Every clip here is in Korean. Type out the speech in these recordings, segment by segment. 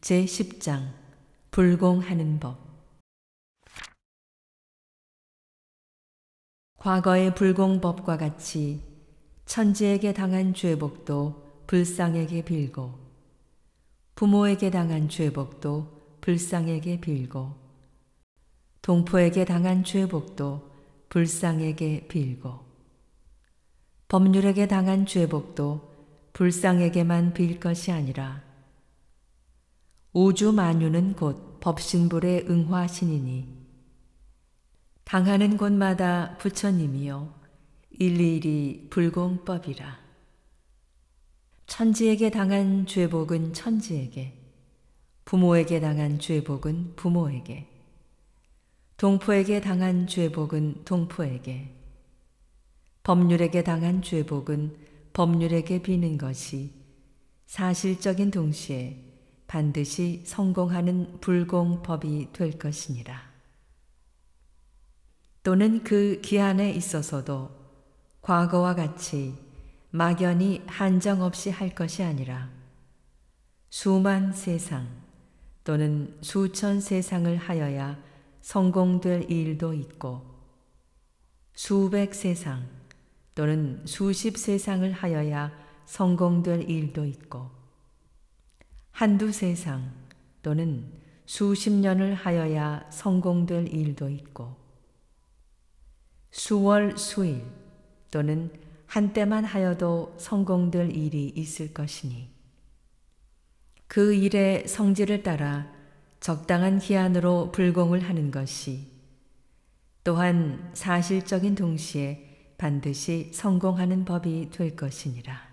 제10장 불공하는 법. 과거의 불공법과 같이 천지에게 당한 죄복도 불상에게 빌고, 부모에게 당한 죄복도 불상에게 빌고, 동포에게 당한 죄복도 불상에게 빌고, 법률에게 당한 죄복도 불상에게만 빌 것이 아니라 우주 만유는 곧 법신불에 응화하시니니 당하는 곳마다 부처님이요 일일이 불공법이라. 천지에게 당한 죄복은 천지에게, 부모에게 당한 죄복은 부모에게, 동포에게 당한 죄복은 동포에게, 법률에게 당한 죄복은 법률에게 비는 것이 사실적인 동시에 반드시 성공하는 불공법이 될 것이니라. 또는 그 기한에 있어서도 과거와 같이 막연히 한정없이 할 것이 아니라 수만 세상 또는 수천 세상을 하여야 성공될 일도 있고, 수백 세상 또는 수십 세상을 하여야 성공될 일도 있고, 한두 세상 또는 수십 년을 하여야 성공될 일도 있고, 수월 수일 또는 한때만 하여도 성공될 일이 있을 것이니, 그 일의 성질을 따라 적당한 기한으로 불공을 하는 것이 또한 사실적인 동시에 반드시 성공하는 법이 될 것이니라.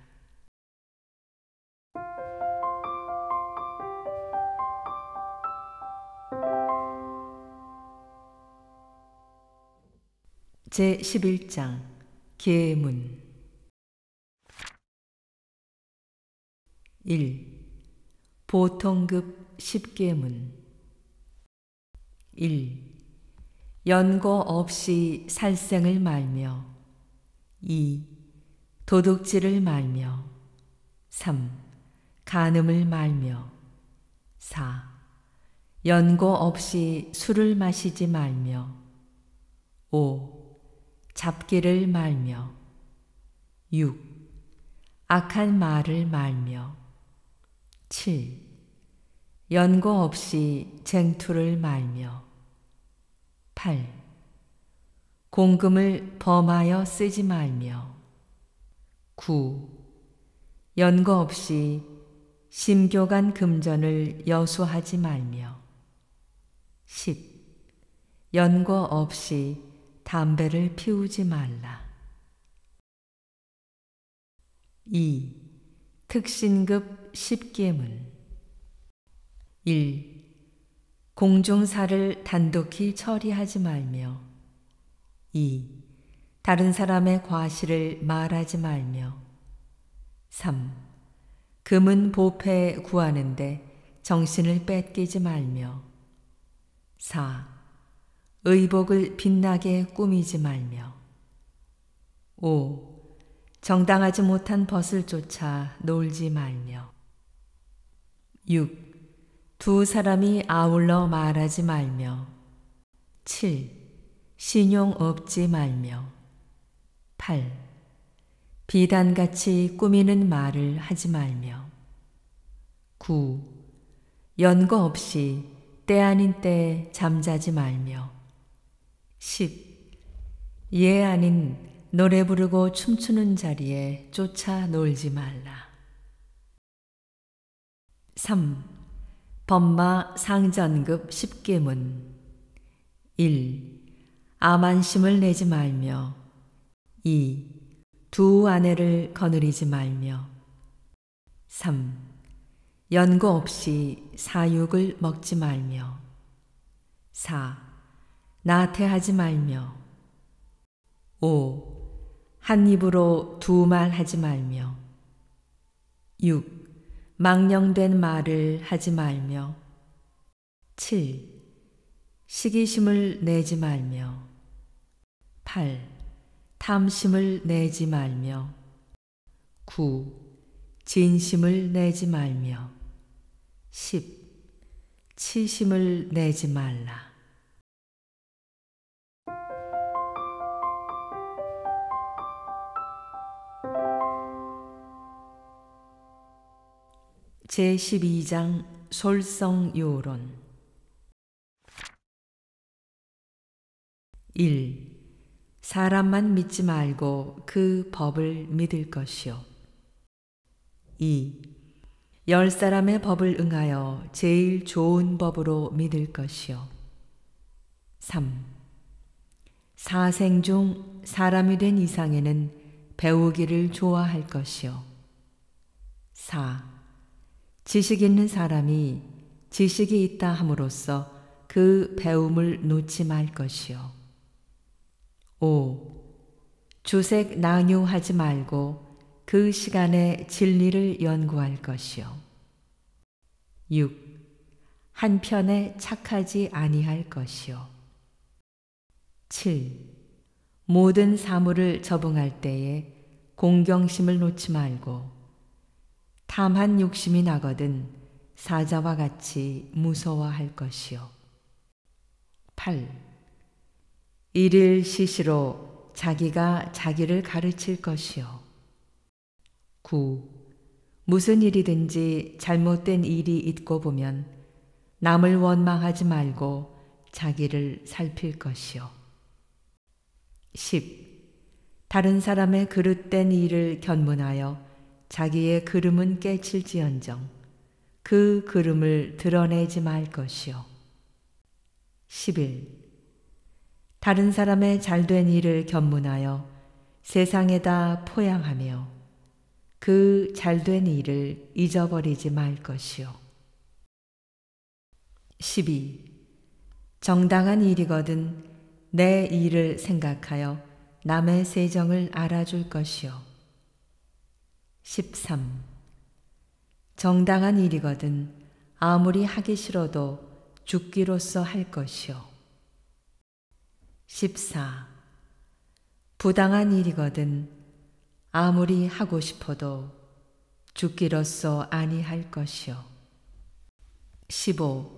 제11장 계문. 1. 보통급 10계문. 1. 연고 없이 살생을 말며. 2. 도둑질을 말며. 3. 간음을 말며. 4. 연고 없이 술을 마시지 말며. 5. 잡기를 말며. 6. 악한 말을 말며. 7. 연고 없이 쟁투를 말며. 8. 공금을 범하여 쓰지 말며. 9. 연고 없이 심교간 금전을 여수하지 말며. 10. 연고 없이 담배를 피우지 말라. 2. 특신급 10계문. 1. 공중사를 단독히 처리하지 말며. 2. 다른 사람의 과실을 말하지 말며. 3. 금은 보패 구하는데 정신을 뺏기지 말며. 4. 의복을 빛나게 꾸미지 말며. 5. 정당하지 못한 벗을 쫓아 놀지 말며. 6. 두 사람이 아울러 말하지 말며. 7. 신용 없지 말며. 8. 비단같이 꾸미는 말을 하지 말며. 9. 연고 없이 때 아닌 때에 잠자지 말며. 10. 예 아닌 노래 부르고 춤추는 자리에 쫓아 놀지 말라. 3. 법마 상전급 10계문. 1. 암안심을 내지 말며. 2. 두 아내를 거느리지 말며. 3. 연고 없이 사육을 먹지 말며. 4. 나태하지 말며. 5. 한 입으로 두 말 하지 말며. 6. 망령된 말을 하지 말며. 7. 시기심을 내지 말며. 8. 탐심을 내지 말며. 9. 진심을 내지 말며. 10. 치심을 내지 말라. 제12장 솔성요론 1. 사람만 믿지 말고 그 법을 믿을 것이요. 2. 10사람의 법을 응하여 제일 좋은 법으로 믿을 것이요. 3. 사생 중 사람이 된 이상에는 배우기를 좋아할 것이요. 4. 지식 있는 사람이 지식이 있다 함으로써 그 배움을 놓지 말 것이요. 5. 주색 낭요하지 말고 그 시간에 진리를 연구할 것이요. 6. 한편에 착하지 아니할 것이요. 7. 모든 사물을 접응할 때에 공경심을 놓지 말고 탐한 욕심이 나거든 사자와 같이 무서워할 것이요. 8. 일일 시시로 자기가 자기를 가르칠 것이요. 9. 무슨 일이든지 잘못된 일이 있고 보면 남을 원망하지 말고 자기를 살필 것이요. 10. 다른 사람의 그릇된 일을 견문하여 자기의 그름은 깨칠지언정 그 그름을 드러내지 말 것이요. 11. 다른 사람의 잘된 일을 견문하여 세상에다 포양하며 그 잘된 일을 잊어버리지 말 것이요. 12. 정당한 일이거든 내 일을 생각하여 남의 세정을 알아줄 것이요. 13. 정당한 일이거든 아무리 하기 싫어도 죽기로써 할 것이요. 14. 부당한 일이거든 아무리 하고 싶어도 죽기로써 아니할 것이요. 15.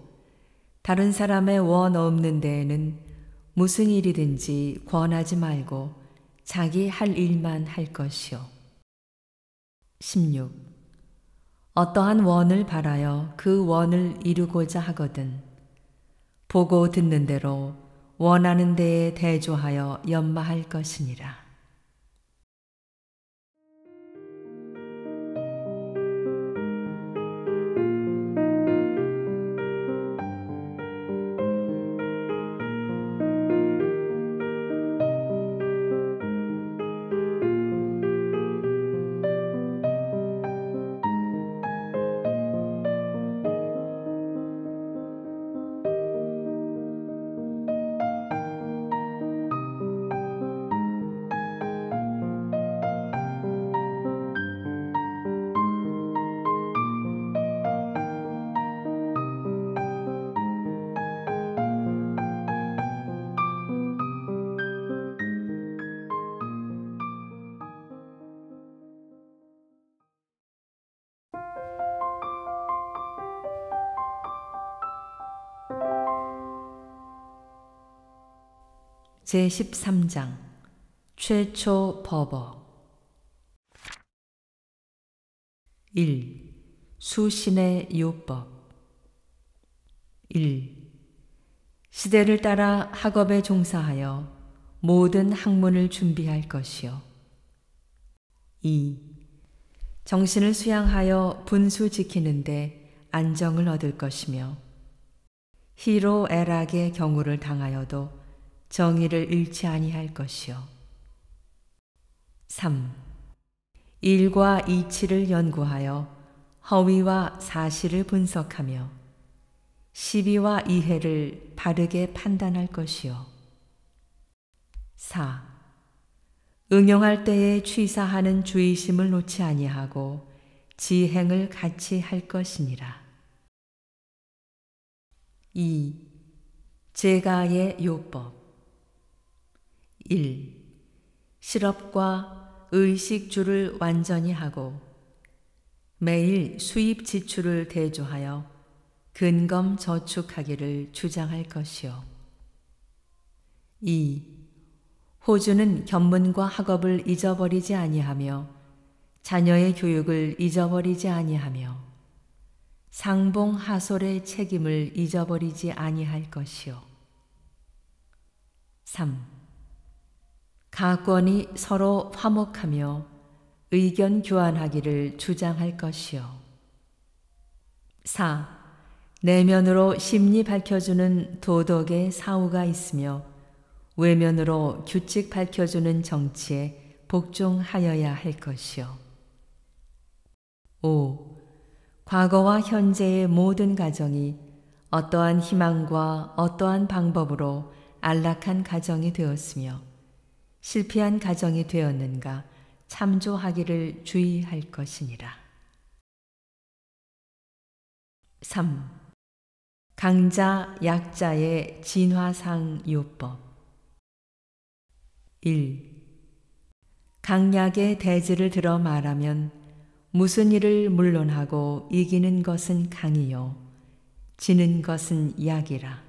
다른 사람의 원 없는 데에는 무슨 일이든지 권하지 말고 자기 할 일만 할 것이요. 16. 어떠한 원을 바라여 그 원을 이루고자 하거든 보고 듣는 대로 원하는 데에 대조하여 연마할 것이니라. 제13장 최초 법어 1. 수신의 요법 1. 시대를 따라 학업에 종사하여 모든 학문을 준비할 것이요. 2. 정신을 수양하여 분수 지키는데 안정을 얻을 것이며 희로애락의 경우를 당하여도 정의를 잃지 아니할 것이요. 3. 일과 이치를 연구하여 허위와 사실을 분석하며 시비와 이해를 바르게 판단할 것이요. 4. 응용할 때에 취사하는 주의심을 놓지 아니하고 지행을 같이 할 것이니라. 2. 제가의 요법 1. 실업과 의식주를 완전히 하고 매일 수입 지출을 대조하여 근검 저축하기를 주장할 것이요. 2. 호주는 견문과 학업을 잊어버리지 아니하며 자녀의 교육을 잊어버리지 아니하며 상봉하솔의 책임을 잊어버리지 아니할 것이요. 3. 가권이 서로 화목하며 의견 교환하기를 주장할 것이요. 4. 내면으로 심리 밝혀주는 도덕의 사후가 있으며 외면으로 규칙 밝혀주는 정치에 복종하여야 할 것이요. 5. 과거와 현재의 모든 가정이 어떠한 희망과 어떠한 방법으로 안락한 가정이 되었으며 실패한 가정이 되었는가 참조하기를 주의할 것이니라. 3. 강자 약자의 진화상 요법. 1. 강약의 대지를 들어 말하면 무슨 일을 물론하고 이기는 것은 강이요 지는 것은 약이라.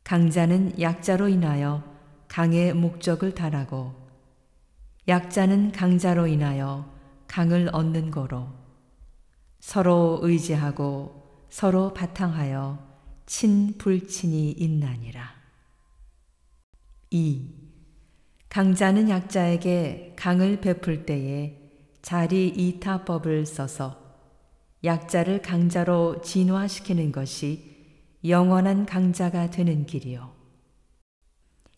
강자는 약자로 인하여 강의 목적을 달하고 약자는 강자로 인하여 강을 얻는 거로 서로 의지하고 서로 바탕하여 친불친이 있나니라. 2. 강자는 약자에게 강을 베풀 때에 자리 이타법을 써서 약자를 강자로 진화시키는 것이 영원한 강자가 되는 길이요.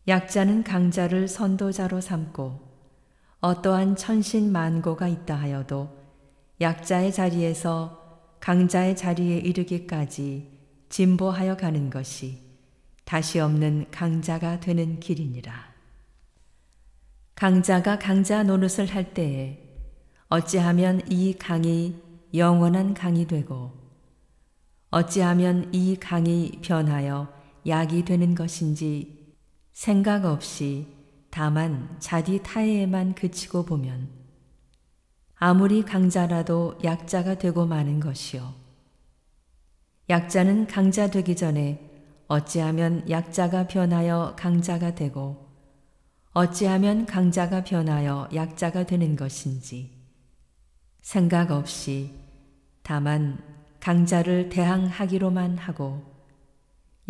약자는 강자를 선도자로 삼고 어떠한 천신만고가 있다 하여도 약자의 자리에서 강자의 자리에 이르기까지 진보하여 가는 것이 다시 없는 강자가 되는 길이니라. 강자가 강자 노릇을 할 때에 어찌하면 이 강이 영원한 강이 되고 어찌하면 이 강이 변하여 약이 되는 것인지 생각 없이 다만 자기 타해에만 그치고 보면 아무리 강자라도 약자가 되고 마는 것이요. 약자는 강자 되기 전에 어찌하면 약자가 변하여 강자가 되고 어찌하면 강자가 변하여 약자가 되는 것인지 생각 없이 다만 강자를 대항하기로만 하고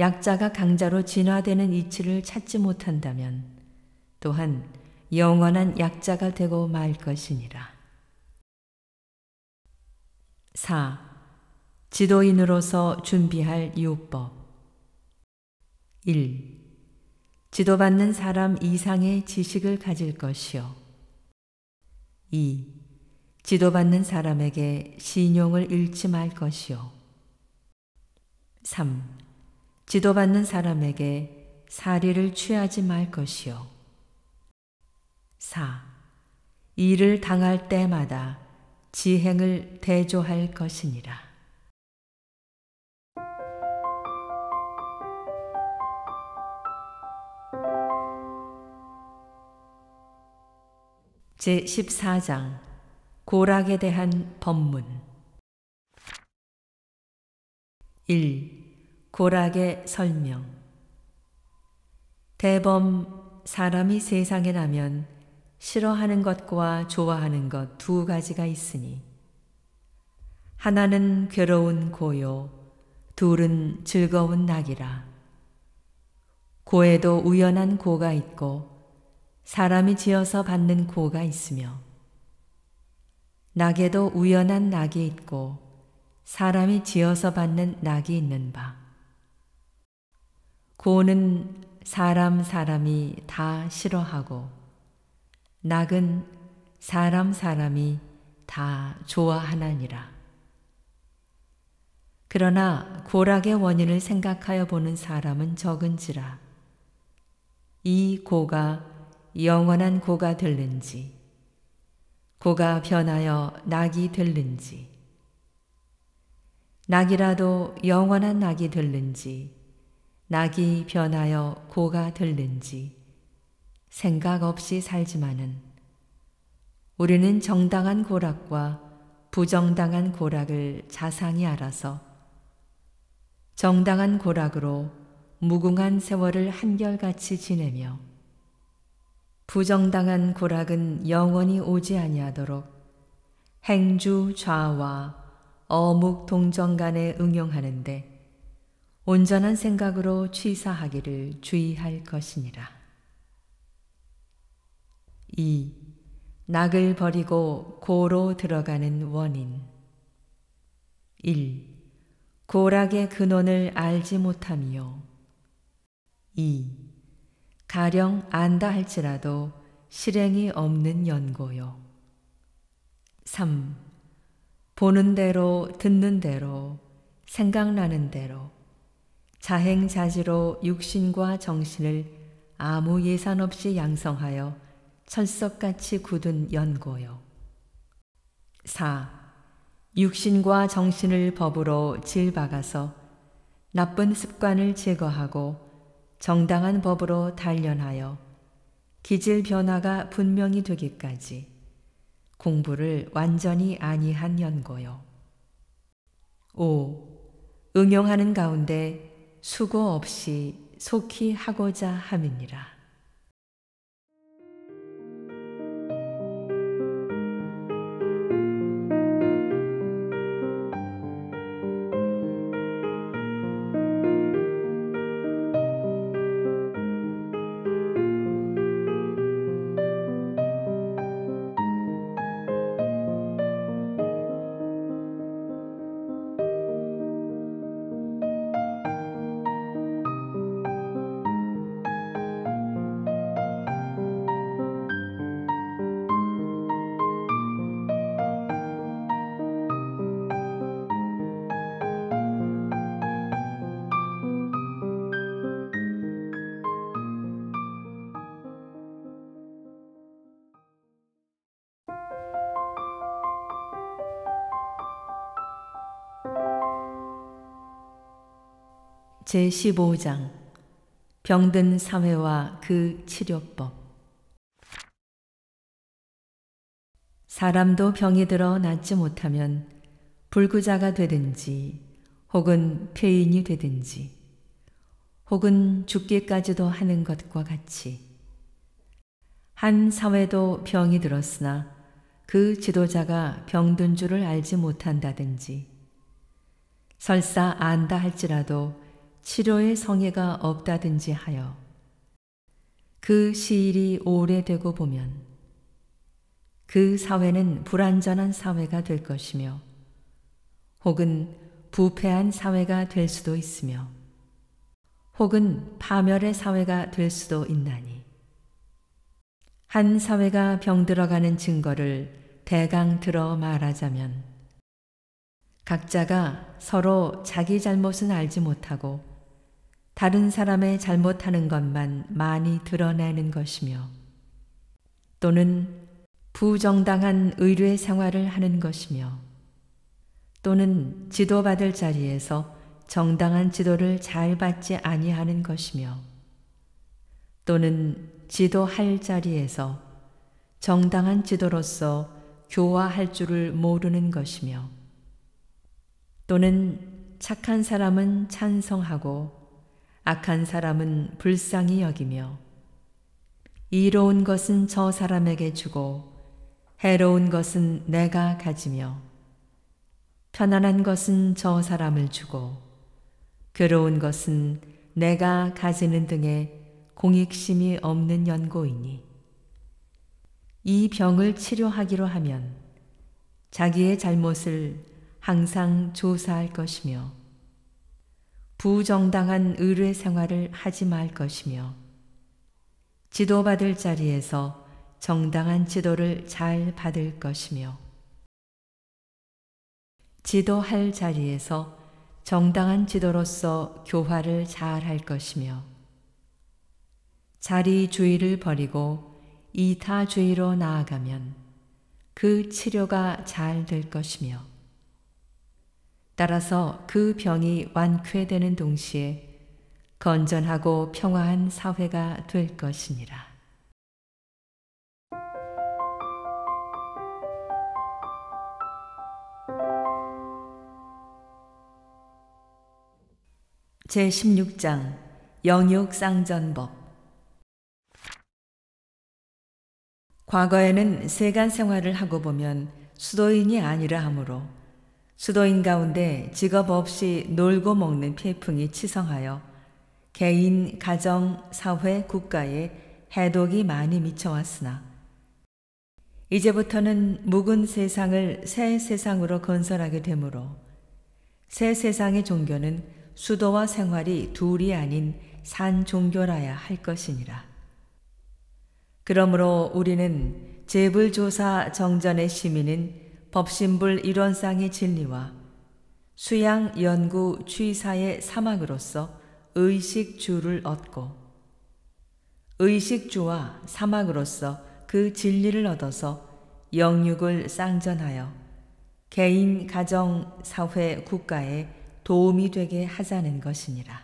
약자가 강자로 진화되는 이치를 찾지 못한다면 또한 영원한 약자가 되고 말 것이니라. 4. 지도인으로서 준비할 요법. 1. 지도받는 사람 이상의 지식을 가질 것이요. 2. 지도받는 사람에게 신용을 잃지 말 것이요. 3. 지도받는 사람에게 사리를 취하지 말 것이요. 4. 일을 당할 때마다 지행을 대조할 것이니라. 제14장 고락에 대한 법문. 1. 고락의 설명. 대범 사람이 세상에 나면 싫어하는 것과 좋아하는 것 두 가지가 있으니 하나는 괴로운 고요, 둘은 즐거운 낙이라. 고에도 우연한 고가 있고 사람이 지어서 받는 고가 있으며 낙에도 우연한 낙이 있고 사람이 지어서 받는 낙이 있는 바. 고는 사람이 다 싫어하고 낙은 사람이 다 좋아하나니라. 그러나 고락의 원인을 생각하여 보는 사람은 적은지라. 이 고가 영원한 고가 될는지 고가 변하여 낙이 될는지 낙이라도 영원한 낙이 될는지 낙이 변하여 고가 될는지 생각 없이 살지만은 우리는 정당한 고락과 부정당한 고락을 자상히 알아서 정당한 고락으로 무궁한 세월을 한결같이 지내며 부정당한 고락은 영원히 오지 아니하도록 행주 좌와 어묵 동정 간에 응용하는데 온전한 생각으로 취사하기를 주의할 것이니라. 2. 낙을 버리고 고로 들어가는 원인. 1. 고락의 근원을 알지 못함이요. 2. 가령 안다 할지라도 실행이 없는 연고요. 3. 보는 대로 듣는 대로 생각나는 대로 자행자지로 육신과 정신을 아무 예산 없이 양성하여 철석같이 굳은 연고요. 4. 육신과 정신을 법으로 질박아서 나쁜 습관을 제거하고 정당한 법으로 단련하여 기질 변화가 분명히 되기까지 공부를 완전히 아니한 연고요. 5. 응용하는 가운데 수고 없이 속히 하고자 함이니라. 제15장 병든 사회와 그 치료법. 사람도 병이 들어 낫지 못하면 불구자가 되든지 혹은 폐인이 되든지 혹은 죽기까지도 하는 것과 같이 한 사회도 병이 들었으나 그 지도자가 병든 줄을 알지 못한다든지 설사 안다 할지라도 치료의 성의가 없다든지 하여 그 시일이 오래되고 보면 그 사회는 불완전한 사회가 될 것이며 혹은 부패한 사회가 될 수도 있으며 혹은 파멸의 사회가 될 수도 있나니 한 사회가 병들어가는 증거를 대강 들어 말하자면 각자가 서로 자기 잘못은 알지 못하고 다른 사람의 잘못하는 것만 많이 드러내는 것이며 또는 부정당한 의뢰 생활을 하는 것이며 또는 지도받을 자리에서 정당한 지도를 잘 받지 아니하는 것이며 또는 지도할 자리에서 정당한 지도로서 교화할 줄을 모르는 것이며 또는 착한 사람은 찬성하고 악한 사람은 불쌍히 여기며 이로운 것은 저 사람에게 주고 해로운 것은 내가 가지며 편안한 것은 저 사람을 주고 괴로운 것은 내가 가지는 등의 공익심이 없는 연고이니 이 병을 치료하기로 하면 자기의 잘못을 항상 조사할 것이며 부정당한 의뢰 생활을 하지 말 것이며 지도받을 자리에서 정당한 지도를 잘 받을 것이며 지도할 자리에서 정당한 지도로서 교화를 잘 할 것이며 자리주의를 버리고 이타주의로 나아가면 그 치료가 잘 될 것이며 따라서 그 병이 완쾌되는 동시에 건전하고 평화한 사회가 될 것이니라. 제16장 영육쌍전법. 과거에는 세간 생활을 하고 보면 수도인이 아니라 하므로 수도인 가운데 직업 없이 놀고 먹는 폐풍이 치성하여 개인, 가정, 사회, 국가에 해독이 많이 미쳐왔으나 이제부터는 묵은 세상을 새 세상으로 건설하게 되므로 새 세상의 종교는 수도와 생활이 둘이 아닌 산 종교라야 할 것이니라. 그러므로 우리는 제불조사 정전의 시민인 법신불 일원상의 진리와 수양 연구 취사의 사막으로서 의식주를 얻고 의식주와 사막으로서 그 진리를 얻어서 영육을 쌍전하여 개인, 가정, 사회, 국가에 도움이 되게 하자는 것이니라.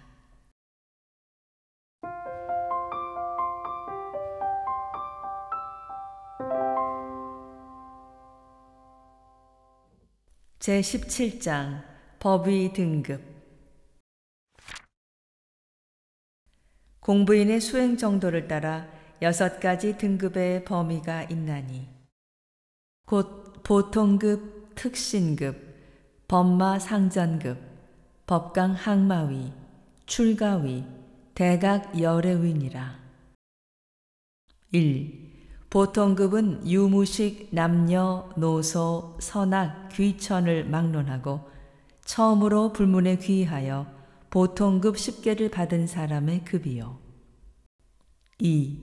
제17장 법의 등급. 공부인의 수행 정도를 따라 6가지 등급의 범위가 있나니 곧 보통급, 특신급, 법마 상전급, 법강 항마위, 출가위, 대각 열애위니라. 1. 보통급은 유무식, 남녀, 노소, 선악, 귀천을 막론하고 처음으로 불문에 귀의하여 보통급 10개를 받은 사람의 급이요. 2.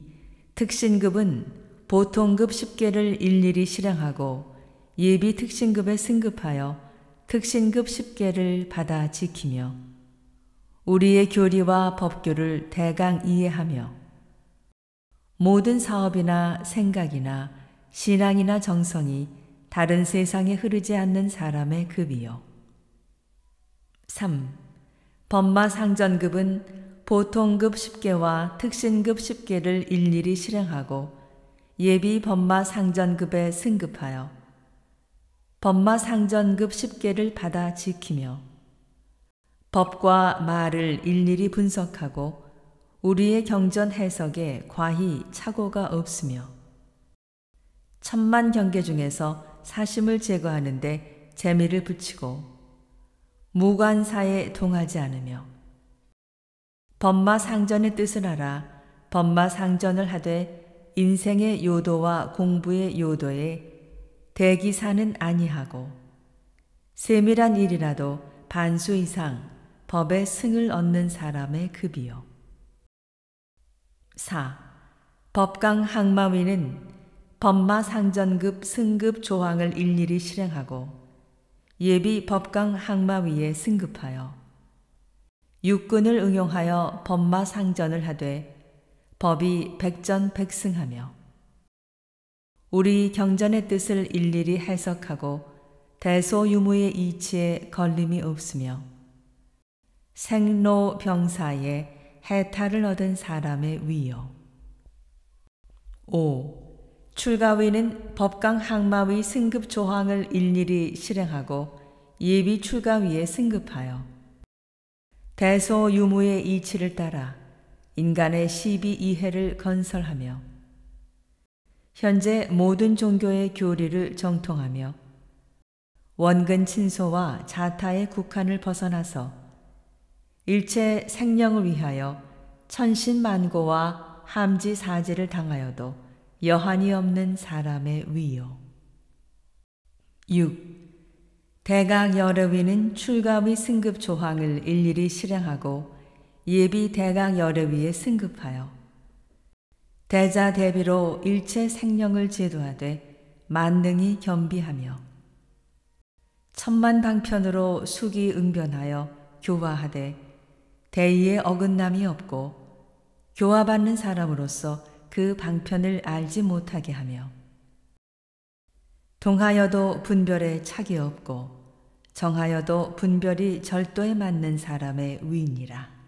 특신급은 보통급 10개를 일일이 실행하고 예비 특신급에 승급하여 특신급 10개를 받아 지키며 우리의 교리와 법규를 대강 이해하며 모든 사업이나 생각이나 신앙이나 정성이 다른 세상에 흐르지 않는 사람의 급이요. 3. 법마상전급은 보통급 10개와 특신급 10개를 일일이 실행하고 예비 법마상전급에 승급하여 법마상전급 10개를 받아 지키며 법과 말을 일일이 분석하고 우리의 경전 해석에 과히 착오가 없으며 천만 경계 중에서 사심을 제거하는데 재미를 붙이고 무관사에 동하지 않으며 법마상전의 뜻을 알아 법마상전을 하되 인생의 요도와 공부의 요도에 대기사는 아니하고 세밀한 일이라도 반수 이상 법의 승을 얻는 사람의 급이요. 4. 법강 항마위는 법마상전급 승급 조항을 일일이 실행하고 예비 법강 항마위에 승급하여 육군을 응용하여 법마상전을 하되 법이 백전백승하며 우리 경전의 뜻을 일일이 해석하고 대소유무의 이치에 걸림이 없으며 생로병사에 해탈을 얻은 사람의 위요. 5. 출가위는 법강 항마위 승급 조항을 일일이 실행하고 예비 출가위에 승급하여 대소유무의 이치를 따라 인간의 시비 이해를 건설하며 현재 모든 종교의 교리를 정통하며 원근 친소와 자타의 국한을 벗어나서 일체 생령을 위하여 천신만고와 함지사지를 당하여도 여한이 없는 사람의 위요. 6. 대각 열애위는 출가위 승급 조항을 일일이 실행하고 예비 대각 열애위에 승급하여 대자 대비로 일체 생령을 제도하되 만능히 겸비하며 천만방편으로 수기 응변하여 교화하되 대의에 어긋남이 없고 교화받는 사람으로서 그 방편을 알지 못하게 하며 동하여도 분별에 착이 없고 정하여도 분별이 절도에 맞는 사람의 위니라.